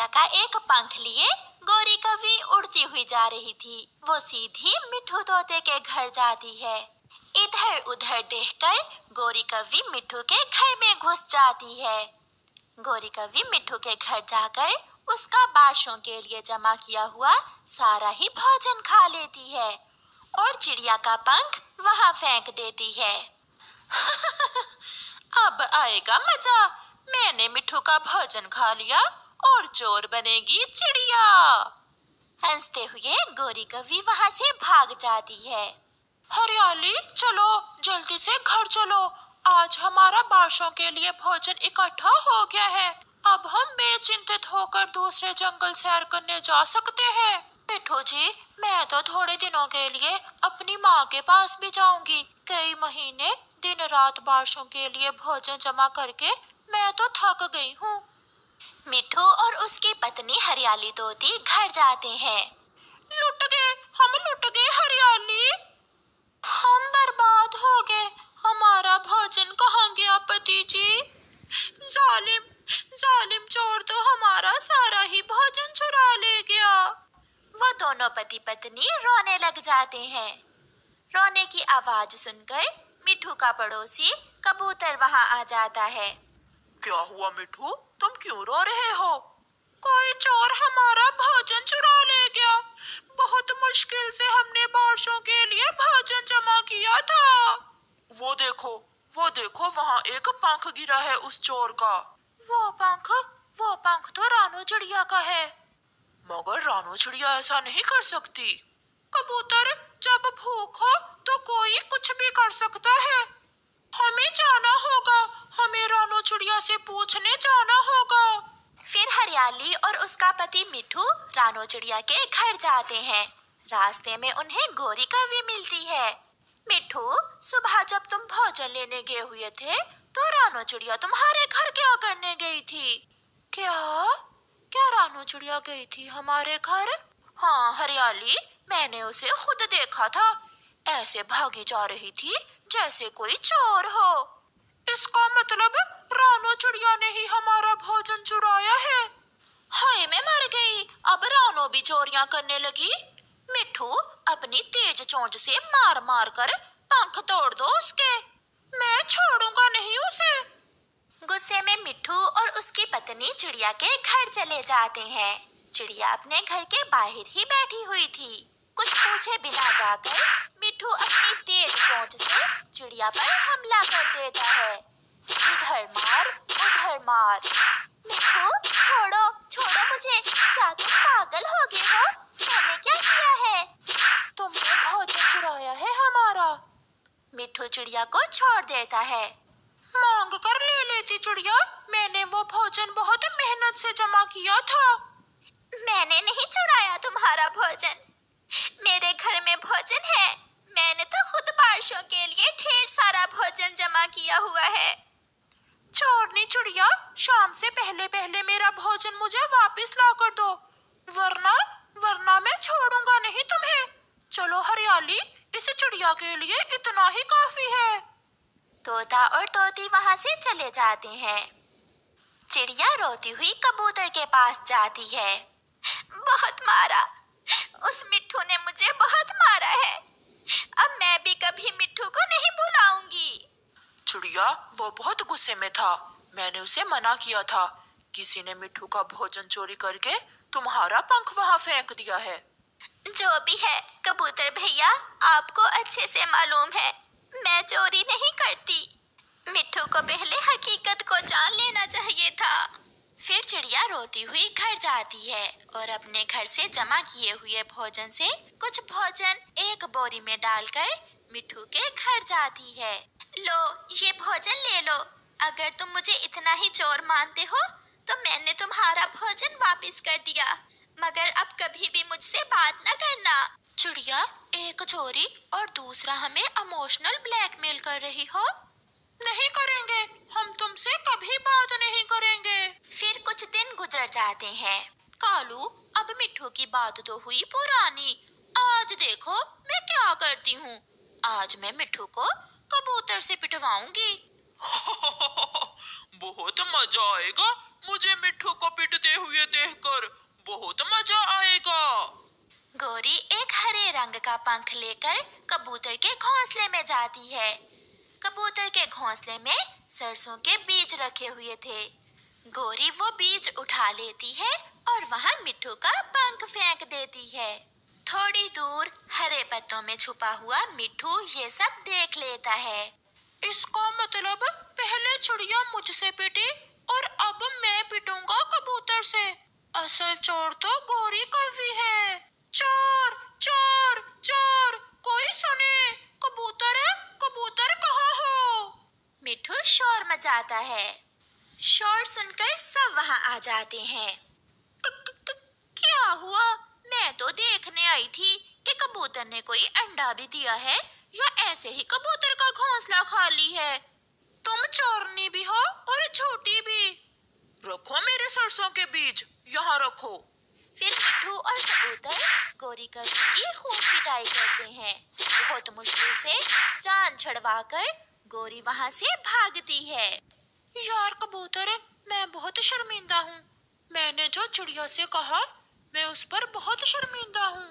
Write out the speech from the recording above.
चिड़िया का एक पंख लिए गोरी कौवी उड़ती हुई जा रही थी। वो सीधी मिट्ठू तोते के घर जाती है। इधर उधर देखकर गोरी कौवी मिट्ठू के घर में घुस जाती है। गोरी कौवी मिट्ठू के घर जाकर उसका बारसों के लिए जमा किया हुआ सारा ही भोजन खा लेती है और चिड़िया का पंख वहां फेंक देती है। अब आएगा मजा, मैंने मिट्ठू का भोजन खा लिया और चोर बनेगी चिड़िया। हंसते हुए गोरी कौवी वहां से भाग जाती है। हरियाली, चलो जल्दी से घर चलो, आज हमारा बारसों के लिए भोजन इकट्ठा हो गया है। अब हम बेचिंतित होकर दूसरे जंगल सैर करने जा सकते हैं। मिट्ठू जी, मैं तो थोड़े दिनों के लिए अपनी माँ के पास भी जाऊंगी। कई महीने दिन रात बारसों के लिए भोजन जमा करके मैं तो थक गई हूँ। मिट्ठू और उसकी पत्नी हरियाली तोती घर जाते हैं। लुट गए, हम लुट गए हरियाली, हम बर्बाद हो गए, हमारा भोजन कहाँ गया पति जी? जालिम जालिम चोर तो हमारा सारा ही भोजन चुरा ले गया। वो दोनों पति पत्नी रोने लग जाते हैं। रोने की आवाज सुनकर मिट्ठू का पड़ोसी कबूतर वहां आ जाता है। क्या हुआ मिट्ठू, तुम क्यों रो रहे हो? कोई चोर हमारा भोजन चुरा ले गया। बहुत मुश्किल से हमने बारसों के लिए भोजन जमा किया था। वो देखो वहाँ एक पंख गिरा है उस चोर का। वो पंख तो रानू चिड़िया का है। मगर रानू चिड़िया ऐसा नहीं कर सकती। कबूतर, जब भूख हो तो कोई कुछ भी कर सकता है। हमें जाना होगा, हमें रानू चिड़िया से पूछने जाना होगा। फिर हरियाली और उसका पति मिट्ठू रानू चिड़िया के घर जाते हैं। रास्ते में उन्हें गोरी कौवी मिलती है। मिट्ठू, सुबह जब तुम भोजन लेने गए हुए थे तो रानू चिड़िया तुम्हारे घर क्या करने गई थी? क्या रानू चिड़िया गई थी हमारे घर? हाँ हरियाली, मैंने उसे खुद देखा था। ऐसे भागी जा रही थी जैसे कोई चोर हो। इसका मतलब रानू चिड़िया ने ही हमारा भोजन चुराया है। हाय, मैं मर गई, अब रानू भी चोरियां करने लगी। मिट्ठू, अपनी तेज चोंच से मार मार कर पंख तोड़ दो उसके। मैं छोड़ूंगा नहीं उसे। गुस्से में मिट्ठू और उसकी पत्नी चिड़िया के घर चले जाते हैं। चिड़िया अपने घर के बाहर ही बैठी हुई थी। कुछ पूछे बिना जाकर मिट्ठू अपनी तेज चोंच से चिड़िया पर हमला कर देता है। इधर मार उधर मार। मिट्ठू, छोड़ो छोड़ो मुझे, क्या तुम पागल हो गए हो? मैंने क्या किया है? तुमने भोजन चुराया है हमारा। मिट्ठू चिड़िया को छोड़ देता है। मांग कर ले लेती चिड़िया, मैंने वो भोजन बहुत मेहनत से जमा किया था। मैंने नहीं चुराया तुम्हारा भोजन, मेरे घर में भोजन है। मैंने तो खुद बारसों के लिए ढेर सारा भोजन जमा किया हुआ है। छोड़नी चिड़िया, शाम से पहले पहले मेरा भोजन मुझे वापस ला कर दो, वरना मैं छोड़ूंगा नहीं तुम्हें। चलो हरियाली, इस चिड़िया के लिए इतना ही काफी है। तोता और तोती वहां से चले जाते हैं। चिड़िया रोती हुई कबूतर के पास जाती है। बहुत मारा, उस मिट्ठू ने मुझे बहुत मारा है। अब मैं भी कभी मिट्ठू को नहीं भुलाऊंगी। चिड़िया, वो बहुत गुस्से में था, मैंने उसे मना किया था। किसी ने मिट्ठू का भोजन चोरी करके तुम्हारा पंख वहां फेंक दिया है। जो भी है कबूतर भैया, आपको अच्छे से मालूम है मैं चोरी नहीं करती। मिट्ठू को पहले हकीकत को जान लेना चाहिए था। फिर चिड़िया रोती हुई घर जाती है और अपने घर से जमा किए हुए भोजन से कुछ भोजन एक बोरी में डालकर मिट्ठू के घर जाती है। लो, ये भोजन ले लो। अगर तुम मुझे इतना ही चोर मानते हो तो मैंने तुम्हारा भोजन वापस कर दिया, मगर अब कभी भी मुझसे बात न करना। चिड़िया, एक चोरी और दूसरा हमें इमोशनल ब्लैकमेल कर रही हो। नहीं करेंगे, हम तुमसे कभी बात नहीं करेंगे। फिर कुछ दिन गुजर जाते हैं। कालू, अब मिट्ठू की बात तो हुई पुरानी, आज देखो मैं क्या करती हूँ। आज मैं मिट्ठू को कबूतर से पिटवाऊंगी। बहुत मजा आएगा, मुझे मिट्ठू को पीटते हुए देखकर बहुत मजा आएगा। गौरी एक हरे रंग का पंख लेकर कबूतर के घोंसले में जाती है। कबूतर के घोंसले में सरसों के बीज रखे हुए थे। गौरी वो बीज उठा लेती है और वहां मिट्ठू का पंख फेंक देती है। थोड़ी दूर हरे पत्तों में छुपा हुआ मिट्ठू ये सब देख लेता है। इसका मतलब पहले चिड़िया मुझसे पिटी और अब मैं पिटूंगा कबूतर से। असल चोर तो गौरी कौवी है। चोर चोर चोर, कोई सुने, कबूतर है, कबूतर कहाँ हो? मिट्ठू शोर मचाता है। शोर सुनकर सब वहां आ जाते हैं। क्या हुआ? मैं तो देखने आई थी कि कबूतर ने कोई अंडा भी दिया है या ऐसे ही कबूतर का घोंसला खाली है। तुम चोरनी भी हो और झूठी भी। रखो मेरे सरसों के बीज, यहाँ रखो। फिर मिट्ठू और कबूतर गौरी कौवी की खूब पिटाई करते हैं। बहुत मुश्किल से जान छुड़वाकर गौरी वहां से भागती है। यार कबूतर, मैं बहुत शर्मिंदा हूँ। मैंने जो चिड़िया से कहा, मैं उस पर बहुत शर्मिंदा हूँ।